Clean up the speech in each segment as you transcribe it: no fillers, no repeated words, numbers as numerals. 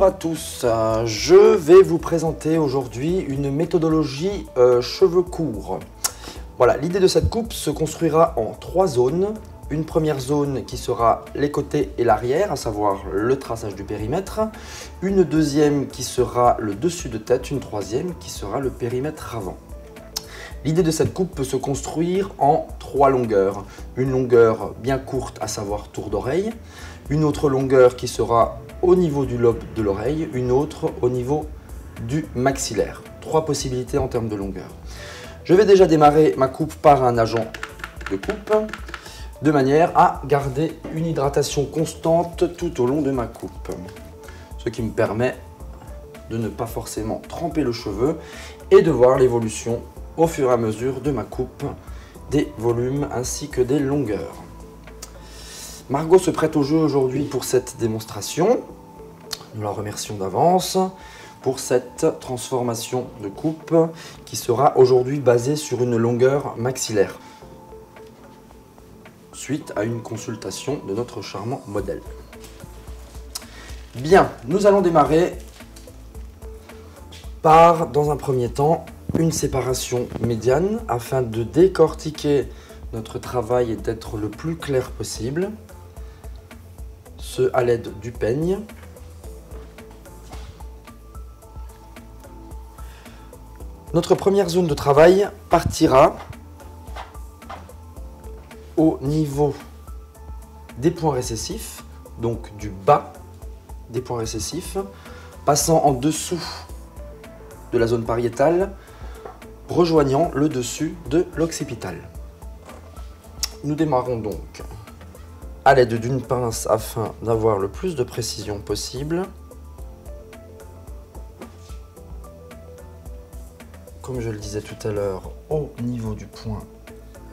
Bonjour à tous, je vais vous présenter aujourd'hui une méthodologie cheveux courts. Voilà, l'idée de cette coupe se construira en 3 zones. Une première zone qui sera les côtés et l'arrière, à savoir le traçage du périmètre. Une deuxième qui sera le dessus de tête, une troisième qui sera le périmètre avant. L'idée de cette coupe peut se construire en 3 longueurs. Une longueur bien courte, à savoir tour d'oreille. Une autre longueur qui sera au niveau du lobe de l'oreille. Une autre au niveau du maxillaire. 3 possibilités en termes de longueur. Je vais déjà démarrer ma coupe par un agent de coupe, de manière à garder une hydratation constante tout au long de ma coupe. Ce qui me permet de ne pas forcément tremper le cheveu et de voir l'évolution au fur et à mesure de ma coupe, des volumes ainsi que des longueurs. Margot se prête au jeu aujourd'hui pour cette démonstration. Nous la remercions d'avance pour cette transformation de coupe qui sera aujourd'hui basée sur une longueur maxillaire, suite à une consultation de notre charmant modèle. Bien, nous allons démarrer par, dans un premier temps, une séparation médiane afin de décortiquer notre travail et d'être le plus clair possible, ce à l'aide du peigne. Notre première zone de travail partira au niveau des points récessifs, donc du bas des points récessifs, passant en dessous de la zone pariétale, rejoignant le dessus de l'occipital. Nous démarrons donc à l'aide d'une pince afin d'avoir le plus de précision possible. Comme je le disais tout à l'heure, au niveau du point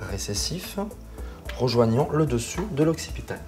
récessif, rejoignant le dessus de l'occipital.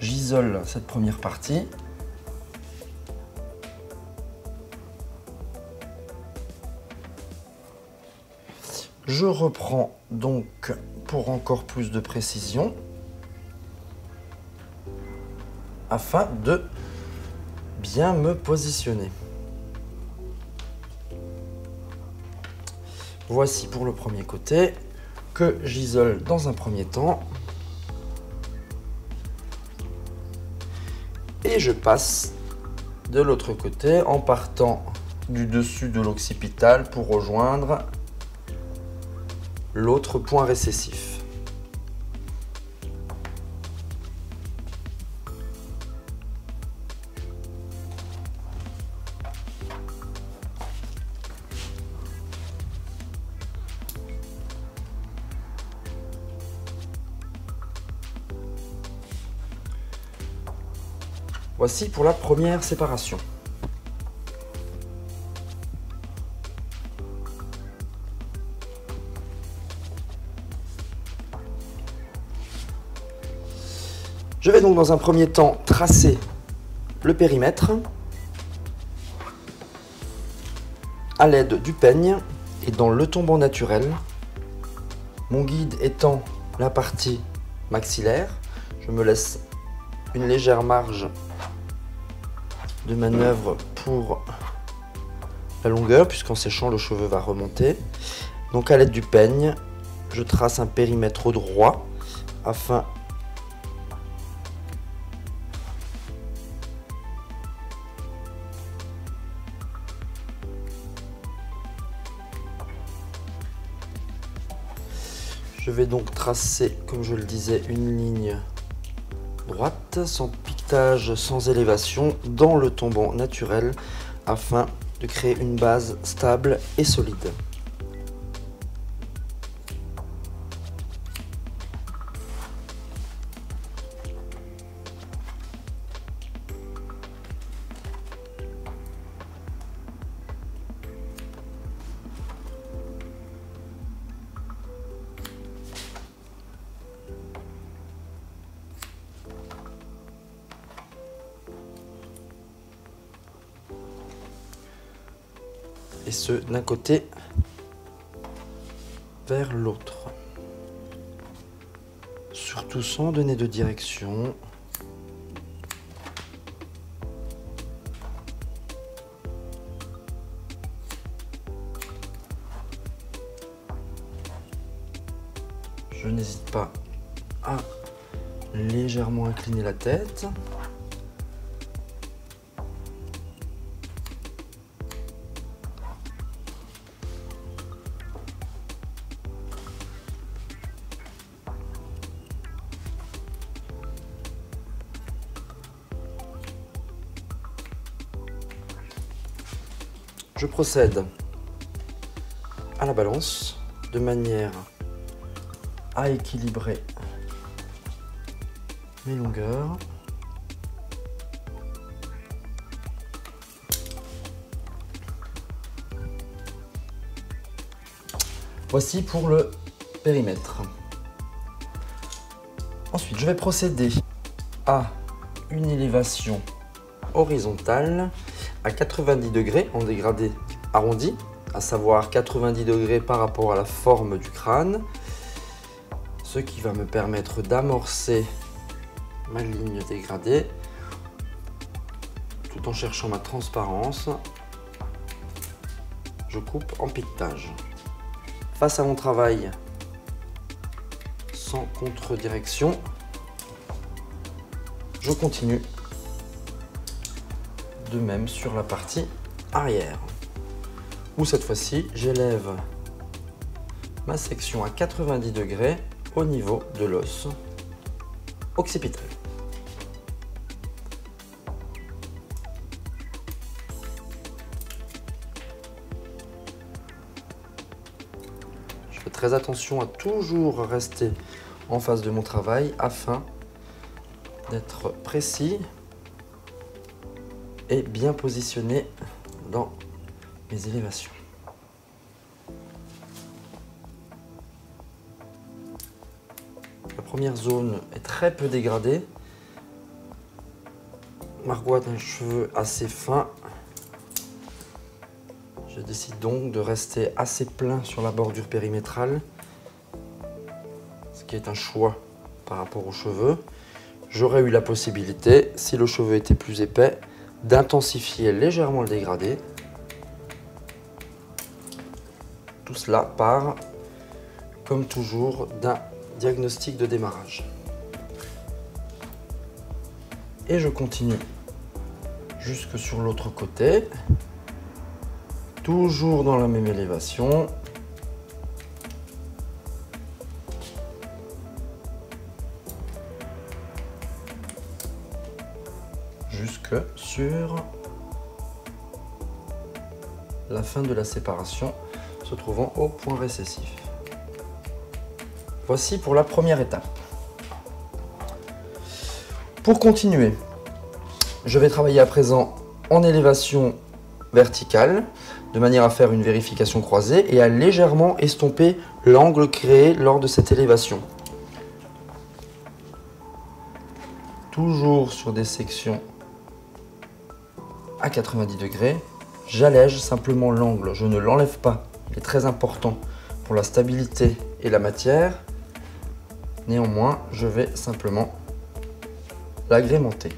J'isole cette première partie. Je reprends donc pour encore plus de précision afin de bien me positionner. Voici pour le premier côté que j'isole dans un premier temps. Et je passe de l'autre côté en partant du dessus de l'occipital pour rejoindre l'autre point récessif. Voici pour la première séparation. Je vais donc dans un premier temps tracer le périmètre à l'aide du peigne et dans le tombant naturel. Mon guide étant la partie maxillaire, je me laisse une légère marge de manœuvre pour la longueur, puisqu'en séchant le cheveu va remonter. Donc à l'aide du peigne, je trace un périmètre droit afin je vais donc tracer, comme je le disais, une ligne droite, sans piquetage, sans élévation, dans le tombant naturel, afin de créer une base stable et solide. Et ce d'un côté vers l'autre. Surtout sans donner de direction. je n'hésite pas à légèrement incliner la tête. Je procède à la balance de manière à équilibrer mes longueurs. Voici pour le périmètre. Ensuite, je vais procéder à une élévation horizontale à 90 degrés en dégradé arrondi, à savoir 90 degrés par rapport à la forme du crâne, ce qui va me permettre d'amorcer ma ligne dégradée tout en cherchant ma transparence. Je coupe en piquetage. Face à mon travail sans contre-direction, je continue de même sur la partie arrière, où cette fois-ci j'élève ma section à 90 degrés au niveau de l'os occipital. Je fais très attention à toujours rester en face de mon travail afin d'être précis et bien positionné dans mes élévations. La première zone est très peu dégradée. Margoite un cheveu assez fin. Je décide donc de rester assez plein sur la bordure périmétrale, ce qui est un choix par rapport aux cheveux. J'aurais eu la possibilité, si le cheveu était plus épais, d'intensifier légèrement le dégradé. Tout cela part, comme toujours, d'un diagnostic de démarrage. Et je continue jusque sur l'autre côté, toujours dans la même élévation. Jusque sur la fin de la séparation se trouvant au point récessif. Voici pour la première étape. Pour continuer, je vais travailler à présent en élévation verticale de manière à faire une vérification croisée et à légèrement estomper l'angle créé lors de cette élévation. Toujours sur des sections à 90 degrés, j'allège simplement l'angle, je ne l'enlève pas. Il est très important pour la stabilité et la matière. Néanmoins, je vais simplement l'agrémenter.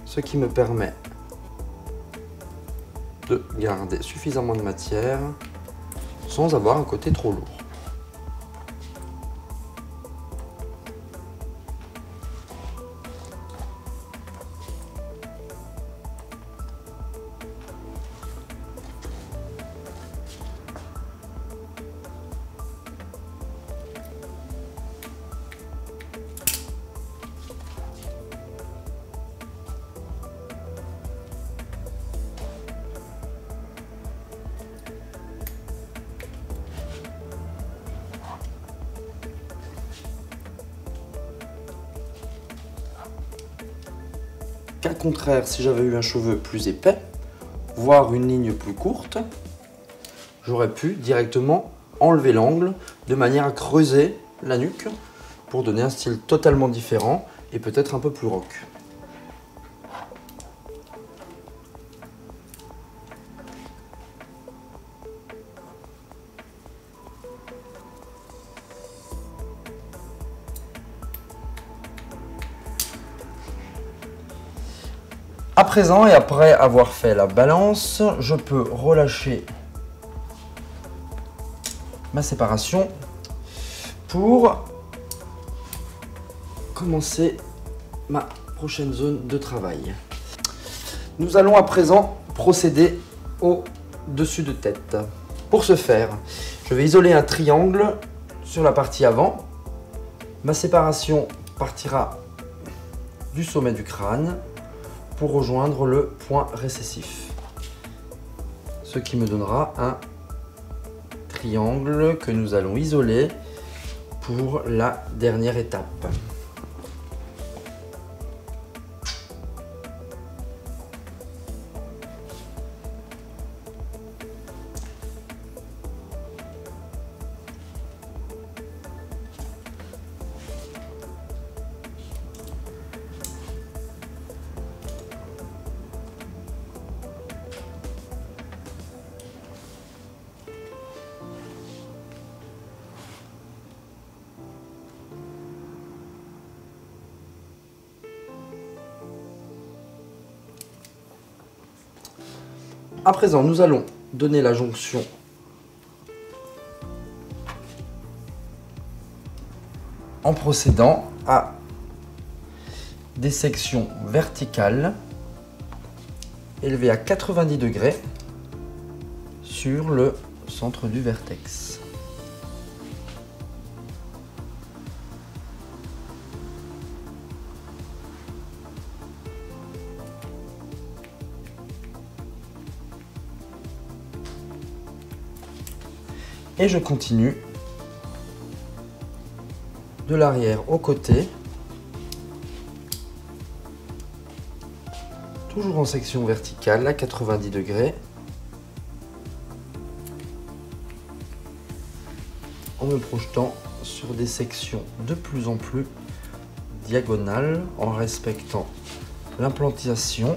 Ce qui me permet de garder suffisamment de matière sans avoir un côté trop lourd. Cas contraire, si j'avais eu un cheveu plus épais, voire une ligne plus courte, j'aurais pu directement enlever l'angle de manière à creuser la nuque pour donner un style totalement différent et peut-être un peu plus rock. À présent, et après avoir fait la balance, je peux relâcher ma séparation pour commencer ma prochaine zone de travail. Nous allons à présent procéder au dessus de tête. Pour ce faire, je vais isoler un triangle sur la partie avant. Ma séparation partira du sommet du crâne pour rejoindre le point récessif. Ce qui me donnera un triangle que nous allons isoler pour la dernière étape. À présent, nous allons donner la jonction en procédant à des sections verticales élevées à 90 degrés sur le centre du vertex. Et je continue de l'arrière au côté, toujours en section verticale à 90 degrés, en me projetant sur des sections de plus en plus diagonales, en respectant l'implantation .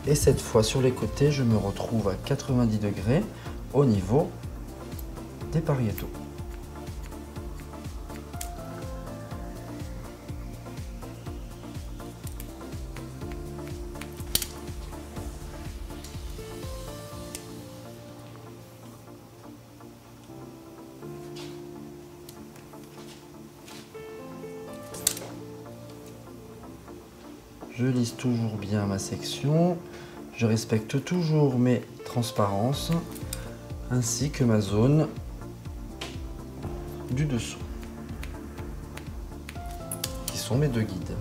Et cette fois, sur les côtés, je me retrouve à 90 degrés au niveau des pariétaux. Je lisse toujours bien ma section, je respecte toujours mes transparences ainsi que ma zone du dessous, qui sont mes deux guides.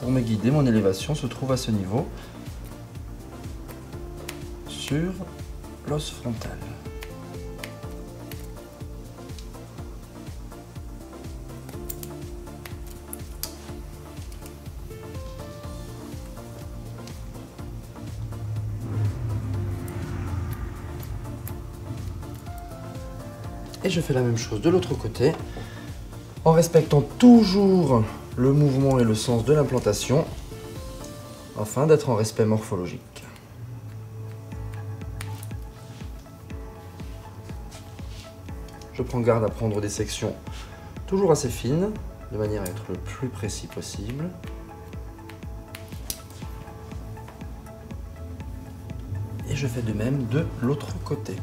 Pour me guider, mon élévation se trouve à ce niveau, sur l'os frontal. Et je fais la même chose de l'autre côté, en respectant toujours le mouvement et le sens de l'implantation, afin d'être en respect morphologique. Je prends garde à prendre des sections toujours assez fines, de manière à être le plus précis possible. Et je fais de même de l'autre côté.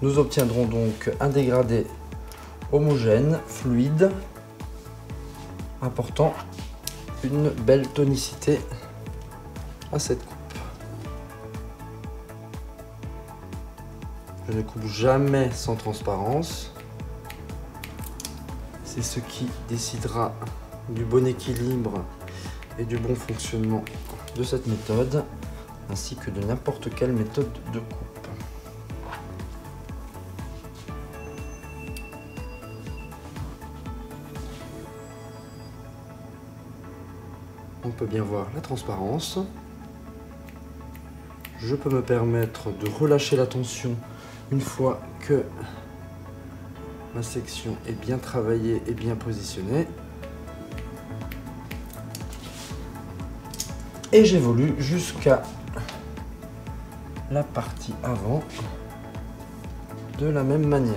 Nous obtiendrons donc un dégradé homogène, fluide, apportant une belle tonicité à cette coupe. Je ne coupe jamais sans transparence. C'est ce qui décidera du bon équilibre et du bon fonctionnement de cette méthode, ainsi que de n'importe quelle méthode de coupe. On peut bien voir la transparence. Je peux me permettre de relâcher la tension une fois que Ma section est bien travaillée et bien positionnée. Et j'évolue jusqu'à la partie avant de la même manière.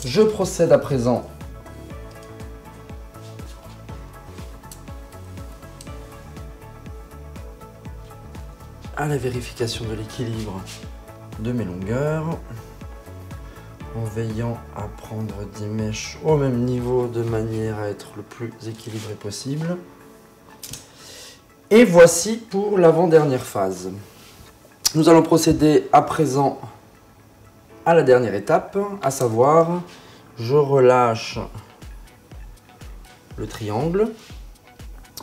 Je procède à présent à la vérification de l'équilibre de mes longueurs en veillant à prendre 10 mèches au même niveau de manière à être le plus équilibré possible. Et voici pour l'avant-dernière phase. Nous allons procéder à présent à la dernière étape, à savoir je relâche le triangle.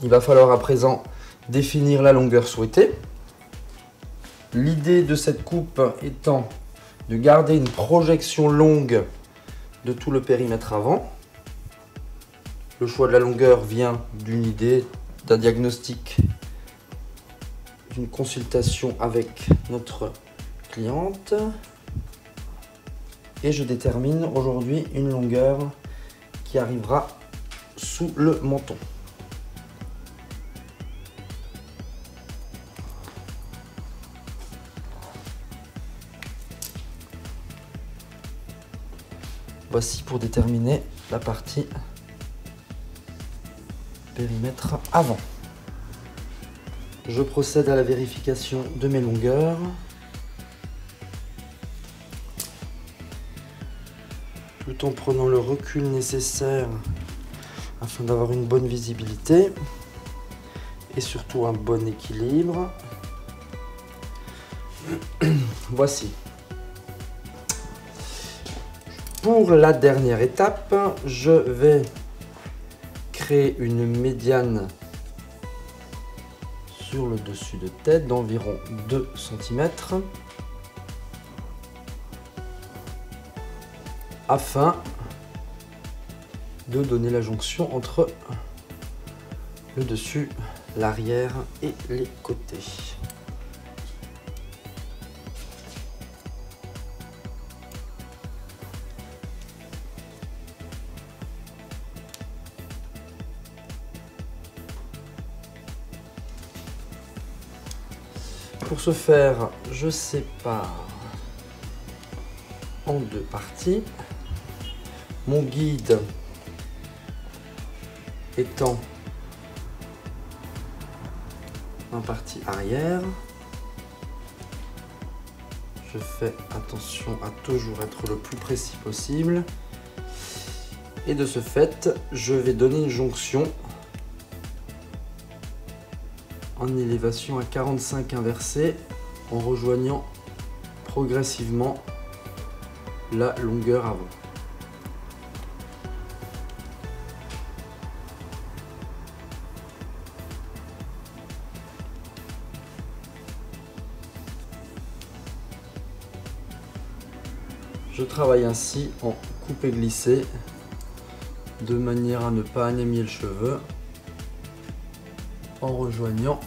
Il va falloir à présent définir la longueur souhaitée. L'idée de cette coupe étant de garder une projection longue de tout le périmètre avant. Le choix de la longueur vient d'une idée, d'un diagnostic, d'une consultation avec notre cliente. Et je détermine aujourd'hui une longueur qui arrivera sous le menton. Voici pour déterminer la partie périmètre avant. Je procède à la vérification de mes longueurs. Tout en prenant le recul nécessaire afin d'avoir une bonne visibilité et surtout un bon équilibre. Voici. Pour la dernière étape, je vais créer une médiane sur le dessus de tête d'environ 2 cm afin de donner la jonction entre le dessus, l'arrière et les côtés. Pour ce faire, je sépare en 2 parties. Mon guide étant en partie arrière. Je fais attention à toujours être le plus précis possible. Et de ce fait, je vais donner une jonction en élévation à 45 inversée en rejoignant progressivement la longueur avant. Je travaille ainsi en coupé-glissé de manière à ne pas anémier le cheveu en rejoignant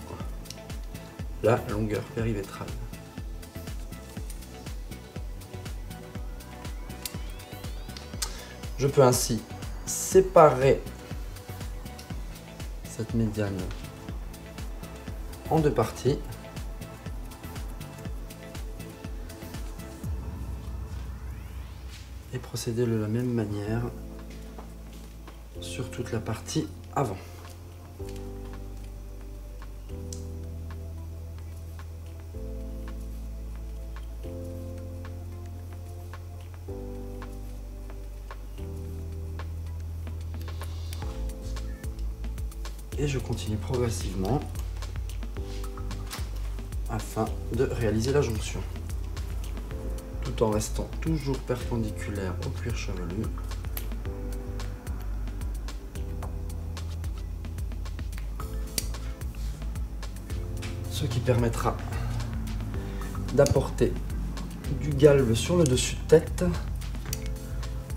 la longueur périmétrale. Je peux ainsi séparer cette médiane en 2 parties. Et procéder de la même manière sur toute la partie avant. Et je continue progressivement afin de réaliser la jonction, tout en restant toujours perpendiculaire au cuir chevelu. Ce qui permettra d'apporter du galbe sur le dessus de tête,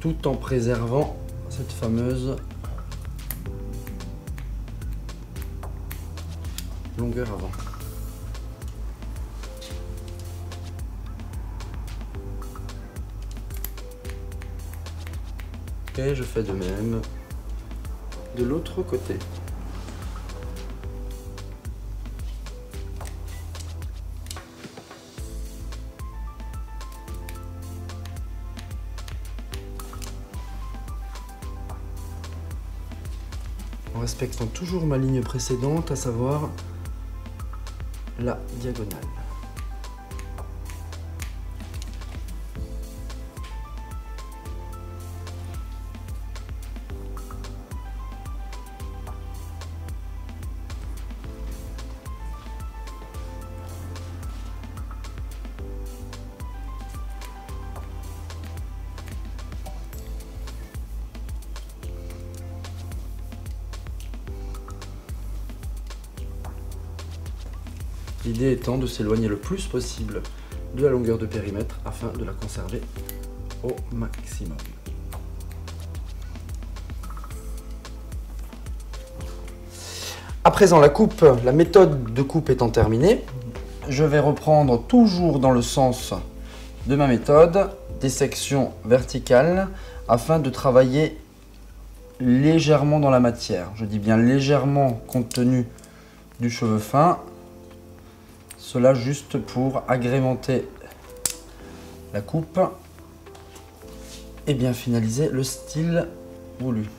tout en préservant cette fameuse longueur avant. Et je fais de même de l'autre côté. En respectant toujours ma ligne précédente, à savoir la diagonale. L'idée étant de s'éloigner le plus possible de la longueur de périmètre afin de la conserver au maximum. À présent, la méthode de coupe étant terminée, je vais reprendre toujours dans le sens de ma méthode des sections verticales afin de travailler légèrement dans la matière. Je dis bien légèrement compte tenu du cheveu fin. Cela juste pour agrémenter la coupe et bien finaliser le style voulu.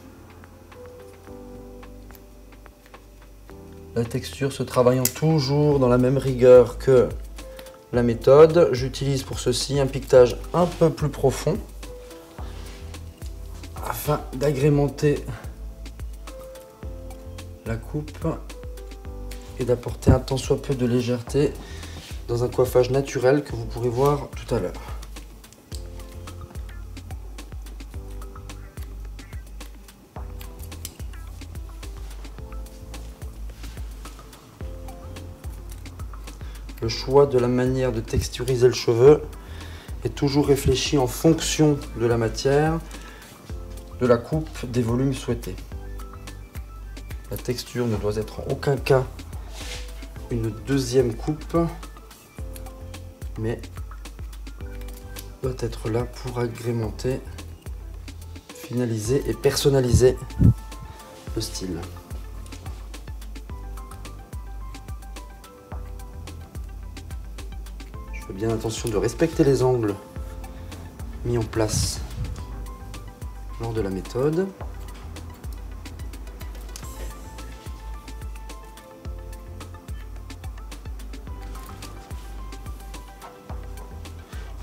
La texture se travaillant toujours dans la même rigueur que la méthode. J'utilise pour ceci un piquetage un peu plus profond afin d'agrémenter la coupe et d'apporter un tant soit peu de légèreté dans un coiffage naturel que vous pourrez voir tout à l'heure. Le choix de la manière de texturiser le cheveu est toujours réfléchi en fonction de la matière, de la coupe, des volumes souhaités. La texture ne doit être en aucun cas une deuxième coupe, mais doit être là pour agrémenter, finaliser et personnaliser le style. Je fais bien attention de respecter les angles mis en place lors de la méthode.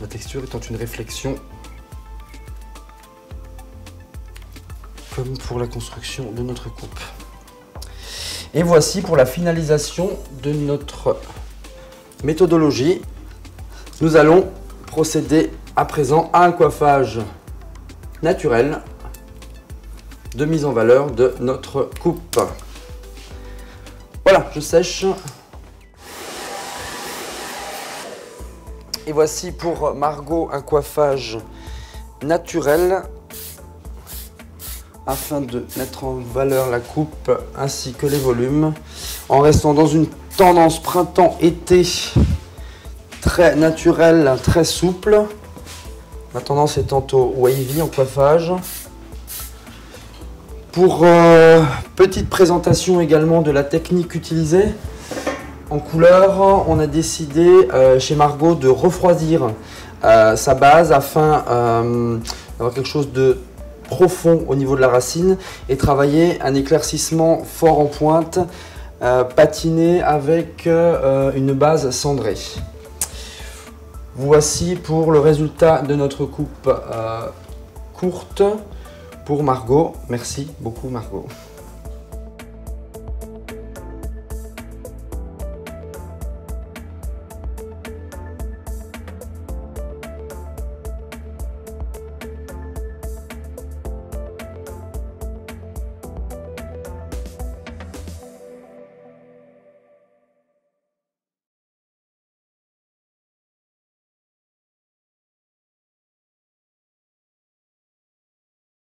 La texture étant une réflexion, comme pour la construction de notre coupe. Et voici pour la finalisation de notre méthodologie. Nous allons procéder à présent à un coiffage naturel de mise en valeur de notre coupe. Voilà, je sèche. Et voici pour Margot un coiffage naturel afin de mettre en valeur la coupe ainsi que les volumes en restant dans une tendance printemps-été très naturelle, très souple. La tendance étant au wavy en coiffage. Pour petite présentation également de la technique utilisée. En couleur, on a décidé chez Margot de refroidir sa base afin d'avoir quelque chose de profond au niveau de la racine et travailler un éclaircissement fort en pointe, patiné avec une base cendrée. Voici pour le résultat de notre coupe courte pour Margot. Merci beaucoup Margot.